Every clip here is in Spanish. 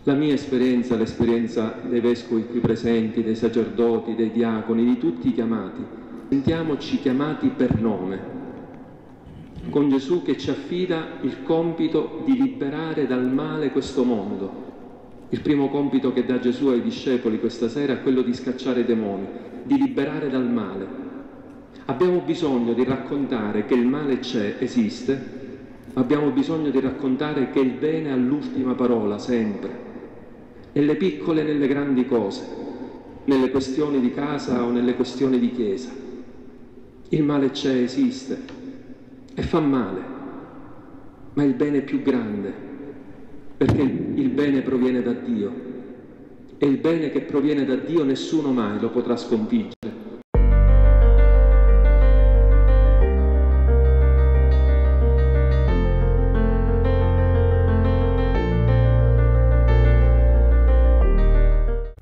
La mia esperienza, l'esperienza dei vescovi qui presenti, dei sacerdoti, dei diaconi, di tutti i chiamati. Sentiamoci chiamati per nome, con Gesù che ci affida il compito di liberare dal male questo mondo. Il primo compito che dà Gesù ai discepoli questa sera è quello di scacciare i demoni, di liberare dal male. Abbiamo bisogno di raccontare che il male c'è, esiste, ma abbiamo bisogno di raccontare che il bene ha l'ultima parola, sempre. Nelle piccole e nelle grandi cose, nelle questioni di casa o nelle questioni di chiesa. Il male c'è, esiste e fa male, ma il bene è più grande, perché il bene proviene da Dio e il bene che proviene da Dio nessuno mai lo potrà sconfiggere.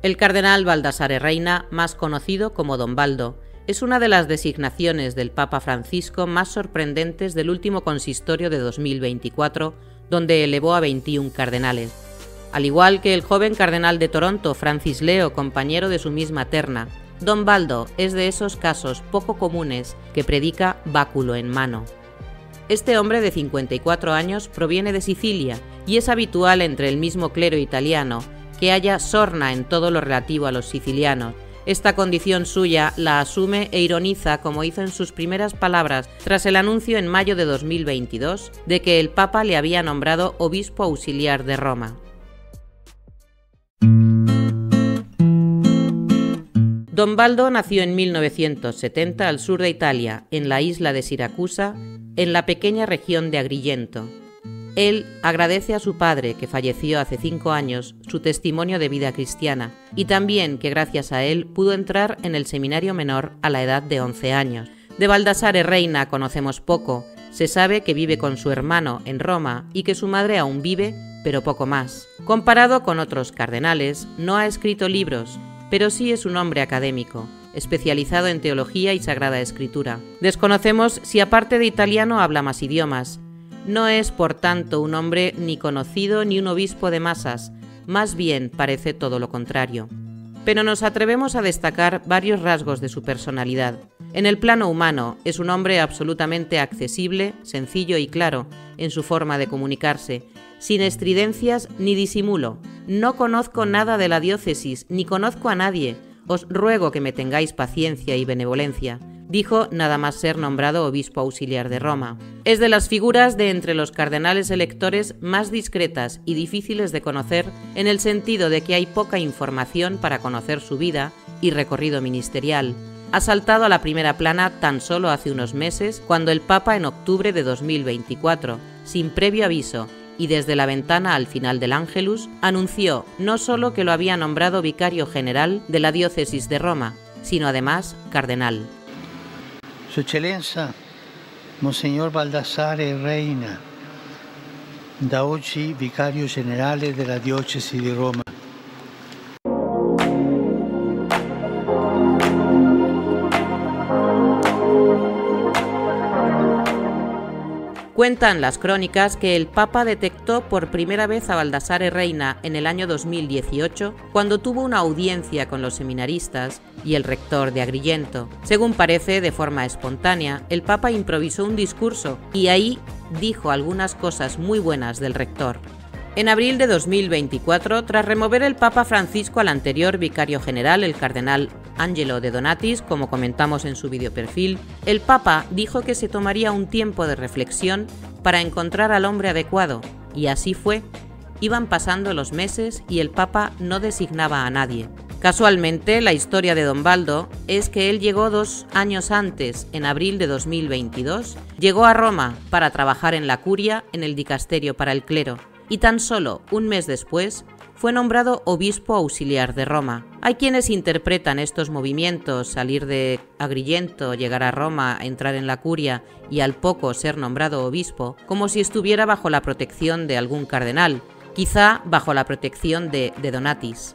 El cardenal Baldassare Reina, más conocido como Don Baldo, es una de las designaciones del Papa Francisco más sorprendentes del último consistorio de 2024, donde elevó a 21 cardenales. Al igual que el joven cardenal de Toronto, Francis Leo, compañero de su misma terna, Don Baldo es de esos casos poco comunes que predica báculo en mano. Este hombre de 54 años proviene de Sicilia y es habitual entre el mismo clero italiano que haya sorna en todo lo relativo a los sicilianos. Esta condición suya la asume e ironiza, como hizo en sus primeras palabras tras el anuncio en mayo de 2022 de que el Papa le había nombrado obispo auxiliar de Roma. Don Baldo nació en 1970 al sur de Italia, en la isla de Siracusa, en la pequeña región de Agrigento. Él agradece a su padre, que falleció hace 5 años, su testimonio de vida cristiana, y también que gracias a él pudo entrar en el seminario menor a la edad de 11 años. De Baldassare Reina conocemos poco. Se sabe que vive con su hermano en Roma y que su madre aún vive, pero poco más. Comparado con otros cardenales, no ha escrito libros, pero sí es un hombre académico, especializado en teología y Sagrada Escritura. Desconocemos si aparte de italiano habla más idiomas. No es, por tanto, un hombre ni conocido ni un obispo de masas, más bien parece todo lo contrario. Pero nos atrevemos a destacar varios rasgos de su personalidad. En el plano humano, es un hombre absolutamente accesible, sencillo y claro en su forma de comunicarse, sin estridencias ni disimulo. No conozco nada de la diócesis, ni conozco a nadie. Os ruego que me tengáis paciencia y benevolencia, dijo nada más ser nombrado obispo auxiliar de Roma. Es de las figuras de entre los cardenales electores más discretas y difíciles de conocer, en el sentido de que hay poca información para conocer su vida y recorrido ministerial. Ha saltado a la primera plana tan solo hace unos meses, cuando el Papa, en octubre de 2024, sin previo aviso y desde la ventana al final del Ángelus, anunció no solo que lo había nombrado vicario general de la diócesis de Roma, sino además cardenal. Su Eccellenza, Monsignor Baldassare Reina, da oggi vicario generale della diocesi di Roma. Cuentan las crónicas que el Papa detectó por primera vez a Baldassare Reina en el año 2018, cuando tuvo una audiencia con los seminaristas y el rector de Agrigento. Según parece, de forma espontánea, el Papa improvisó un discurso y ahí dijo algunas cosas muy buenas del rector. En abril de 2024, tras remover el Papa Francisco al anterior vicario general, el cardenal Angelo de Donatis, como comentamos en su videoperfil, el Papa dijo que se tomaría un tiempo de reflexión para encontrar al hombre adecuado, y así fue. Iban pasando los meses y el Papa no designaba a nadie. Casualmente, la historia de Don Baldo es que él llegó 2 años antes, en abril de 2022, llegó a Roma para trabajar en la curia en el dicasterio para el clero, y tan solo un mes después fue nombrado obispo auxiliar de Roma. Hay quienes interpretan estos movimientos, salir de Agrigento, llegar a Roma, entrar en la curia y al poco ser nombrado obispo, como si estuviera bajo la protección de algún cardenal, quizá bajo la protección de Donatis.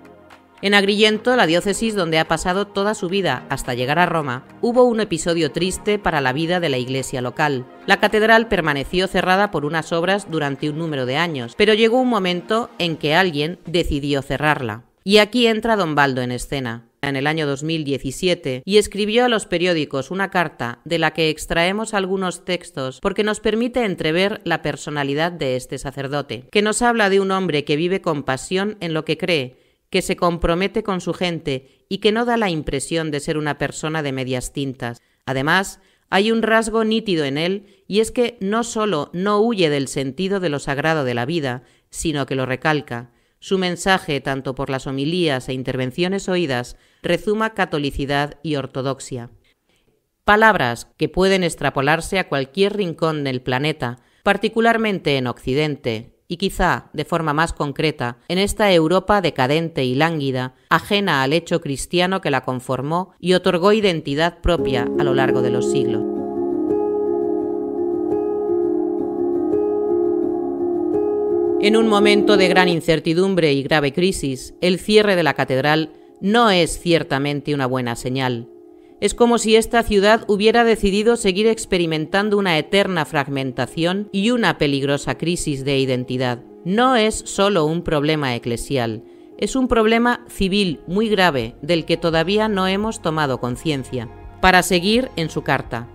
En Agrigento, la diócesis donde ha pasado toda su vida hasta llegar a Roma, hubo un episodio triste para la vida de la iglesia local. La catedral permaneció cerrada por unas obras durante un número de años, pero llegó un momento en que alguien decidió cerrarla. Y aquí entra don Baldo en escena, en el año 2017, y escribió a los periódicos una carta de la que extraemos algunos textos porque nos permite entrever la personalidad de este sacerdote, que nos habla de un hombre que vive con pasión en lo que cree, que se compromete con su gente y que no da la impresión de ser una persona de medias tintas. Además, hay un rasgo nítido en él, y es que no solo no huye del sentido de lo sagrado de la vida, sino que lo recalca. Su mensaje, tanto por las homilías e intervenciones oídas, rezuma catolicidad y ortodoxia. Palabras que pueden extrapolarse a cualquier rincón del planeta, particularmente en Occidente, y quizá, de forma más concreta, en esta Europa decadente y lánguida, ajena al hecho cristiano que la conformó y otorgó identidad propia a lo largo de los siglos. En un momento de gran incertidumbre y grave crisis, el cierre de la catedral no es ciertamente una buena señal. Es como si esta ciudad hubiera decidido seguir experimentando una eterna fragmentación y una peligrosa crisis de identidad. No es solo un problema eclesial, es un problema civil muy grave del que todavía no hemos tomado conciencia. Para seguir en su carta,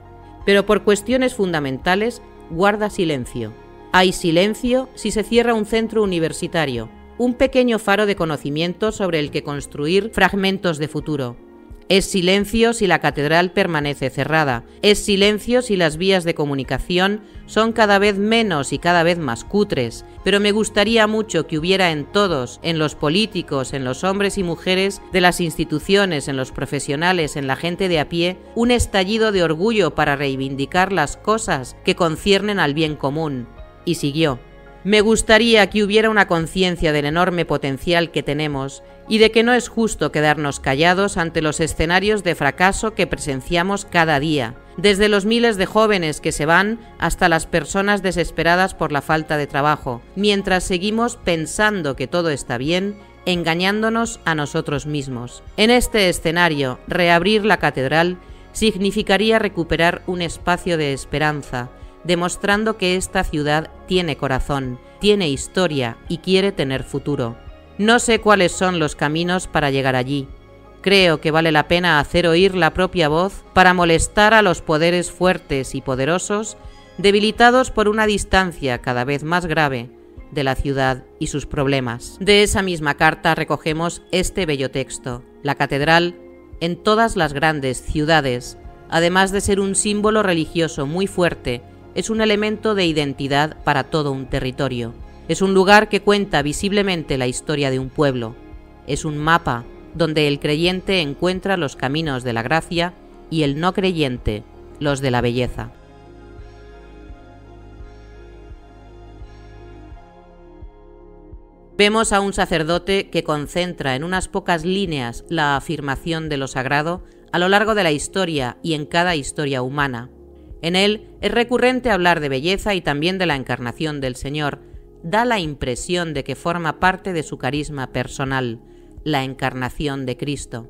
pero por cuestiones fundamentales guarda silencio. Hay silencio si se cierra un centro universitario, un pequeño faro de conocimiento sobre el que construir fragmentos de futuro. Es silencio si la catedral permanece cerrada, es silencio si las vías de comunicación son cada vez menos y cada vez más cutres, pero me gustaría mucho que hubiera en todos, en los políticos, en los hombres y mujeres de las instituciones, en los profesionales, en la gente de a pie, un estallido de orgullo para reivindicar las cosas que conciernen al bien común. Y siguió. Me gustaría que hubiera una conciencia del enorme potencial que tenemos y de que no es justo quedarnos callados ante los escenarios de fracaso que presenciamos cada día, desde los miles de jóvenes que se van hasta las personas desesperadas por la falta de trabajo, mientras seguimos pensando que todo está bien, engañándonos a nosotros mismos. En este escenario, reabrir la catedral significaría recuperar un espacio de esperanza, demostrando que esta ciudad tiene corazón, tiene historia y quiere tener futuro. No sé cuáles son los caminos para llegar allí. Creo que vale la pena hacer oír la propia voz para molestar a los poderes fuertes y poderosos, debilitados por una distancia cada vez más grave de la ciudad y sus problemas. De esa misma carta recogemos este bello texto. La catedral, en todas las grandes ciudades, además de ser un símbolo religioso muy fuerte, es un elemento de identidad para todo un territorio. Es un lugar que cuenta visiblemente la historia de un pueblo. Es un mapa donde el creyente encuentra los caminos de la gracia y el no creyente los de la belleza. Vemos a un sacerdote que concentra en unas pocas líneas la afirmación de lo sagrado a lo largo de la historia y en cada historia humana. En él es recurrente hablar de belleza y también de la encarnación del Señor. Da la impresión de que forma parte de su carisma personal, la encarnación de Cristo.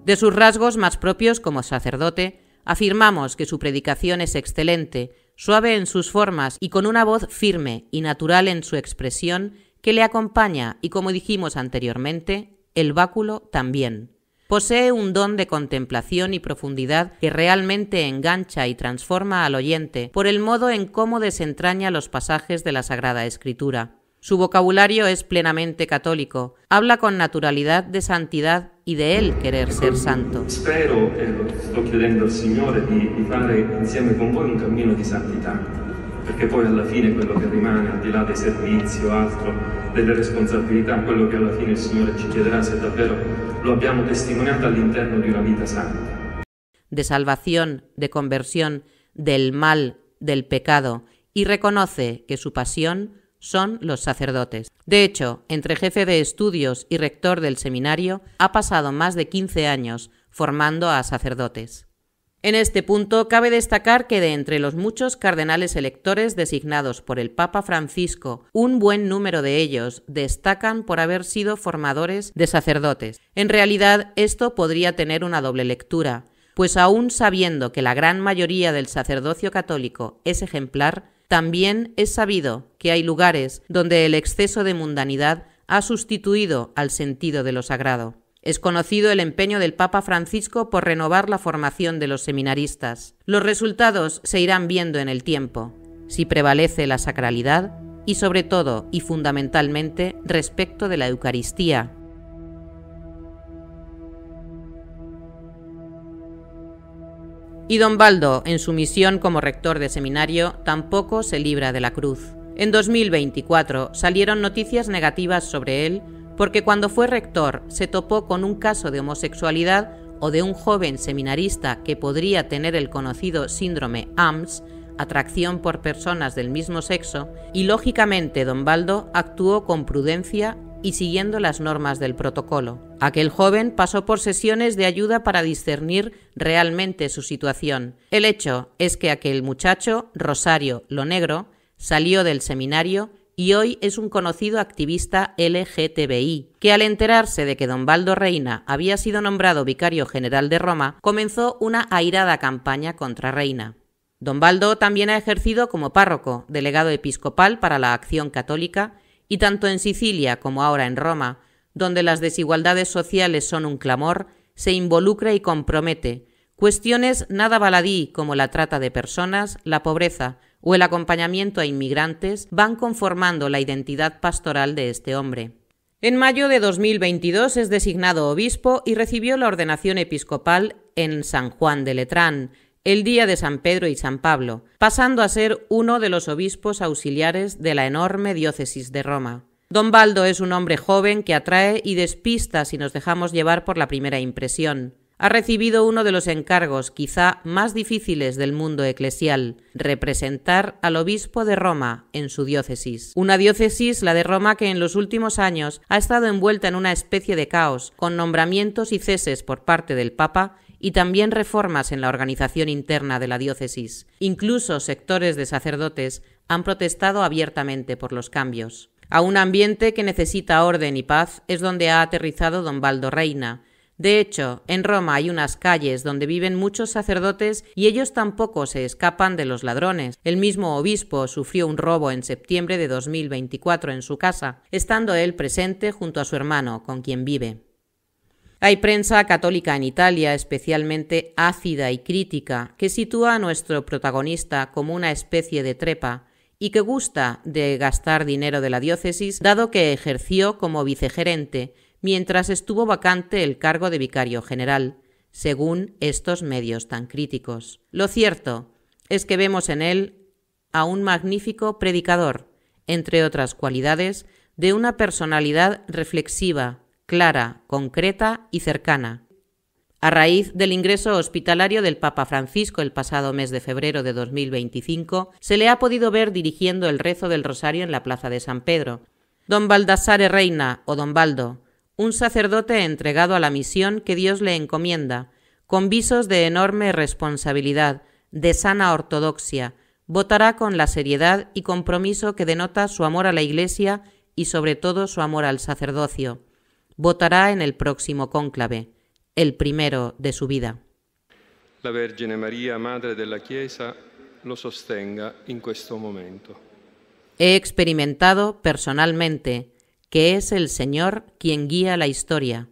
De sus rasgos más propios como sacerdote, afirmamos que su predicación es excelente, suave en sus formas y con una voz firme y natural en su expresión que le acompaña y, como dijimos anteriormente, el báculo también. Posee un don de contemplación y profundidad que realmente engancha y transforma al oyente por el modo en cómo desentraña los pasajes de la Sagrada Escritura. Su vocabulario es plenamente católico, habla con naturalidad de santidad y de él querer ser santo. Spero, e lo sto chiedendo al Signore, di fare insieme con voi un cammino di santità, perché poi alla fine quello che rimane, al di là dei servizi o altro, delle responsabilità, quello che alla fine il Signore ci chiederà se davvero lo abbiamo testimoniato all'interno di una vita santa. De salvación, de conversión, del mal, del pecado, y reconoce que su pasión son los sacerdotes. De hecho, entre jefe de estudios y rector del seminario, ha pasado más de 15 años formando a sacerdotes. En este punto cabe destacar que de entre los muchos cardenales electores designados por el Papa Francisco, un buen número de ellos destacan por haber sido formadores de sacerdotes. En realidad, esto podría tener una doble lectura, pues aún sabiendo que la gran mayoría del sacerdocio católico es ejemplar, también es sabido que hay lugares donde el exceso de mundanidad ha sustituido al sentido de lo sagrado. Es conocido el empeño del Papa Francisco por renovar la formación de los seminaristas. Los resultados se irán viendo en el tiempo, si prevalece la sacralidad y sobre todo y fundamentalmente respecto de la Eucaristía. Y don Baldo, en su misión como rector de seminario, tampoco se libra de la cruz. En 2024 salieron noticias negativas sobre él porque cuando fue rector se topó con un caso de homosexualidad o de un joven seminarista que podría tener el conocido síndrome AMS, atracción por personas del mismo sexo, y lógicamente don Baldo actuó con prudencia y siguiendo las normas del protocolo. Aquel joven pasó por sesiones de ayuda para discernir realmente su situación. El hecho es que aquel muchacho, Rosario Lo Negro, salió del seminario y hoy es un conocido activista LGTBI, que al enterarse de que don Baldo Reina había sido nombrado vicario general de Roma, comenzó una airada campaña contra Reina. Don Baldo también ha ejercido como párroco, delegado episcopal para la Acción Católica, y tanto en Sicilia como ahora en Roma, donde las desigualdades sociales son un clamor, se involucra y compromete. Cuestiones nada baladí como la trata de personas, la pobreza o el acompañamiento a inmigrantes van conformando la identidad pastoral de este hombre. En mayo de 2022 es designado obispo y recibió la ordenación episcopal en San Juan de Letrán, el día de San Pedro y San Pablo, pasando a ser uno de los obispos auxiliares de la enorme diócesis de Roma. Don Baldo es un hombre joven que atrae y despista si nos dejamos llevar por la primera impresión. Ha recibido uno de los encargos quizá más difíciles del mundo eclesial, representar al obispo de Roma en su diócesis. Una diócesis, la de Roma, que en los últimos años ha estado envuelta en una especie de caos, con nombramientos y ceses por parte del Papa y también reformas en la organización interna de la diócesis. Incluso sectores de sacerdotes han protestado abiertamente por los cambios. A un ambiente que necesita orden y paz es donde ha aterrizado don Baldo Reina. De hecho, en Roma hay unas calles donde viven muchos sacerdotes y ellos tampoco se escapan de los ladrones. El mismo obispo sufrió un robo en septiembre de 2024 en su casa, estando él presente junto a su hermano, con quien vive. Hay prensa católica en Italia especialmente ácida y crítica que sitúa a nuestro protagonista como una especie de trepa y que gusta de gastar dinero de la diócesis, dado que ejerció como vicegerente mientras estuvo vacante el cargo de vicario general, según estos medios tan críticos. Lo cierto es que vemos en él a un magnífico predicador, entre otras cualidades, de una personalidad reflexiva, clara, concreta y cercana. A raíz del ingreso hospitalario del Papa Francisco el pasado mes de febrero de 2025, se le ha podido ver dirigiendo el rezo del Rosario en la Plaza de San Pedro. Don Baldassare Reina, o don Baldo, un sacerdote entregado a la misión que Dios le encomienda, con visos de enorme responsabilidad, de sana ortodoxia, votará con la seriedad y compromiso que denota su amor a la Iglesia y sobre todo su amor al sacerdocio. Votará en el próximo cónclave, el primero de su vida. La Vergine María, Madre della Chiesa, lo sostenga in questo momento. He experimentado personalmente que es el Señor quien guía la historia.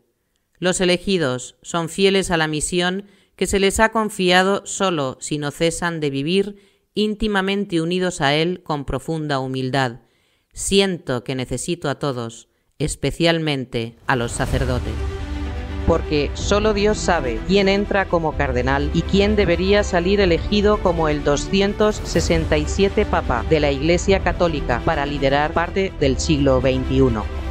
Los elegidos son fieles a la misión que se les ha confiado solo si no cesan de vivir íntimamente unidos a Él con profunda humildad. Siento que necesito a todos, especialmente a los sacerdotes. Porque solo Dios sabe quién entra como cardenal y quién debería salir elegido como el 267 Papa de la Iglesia Católica para liderar parte del siglo XXI.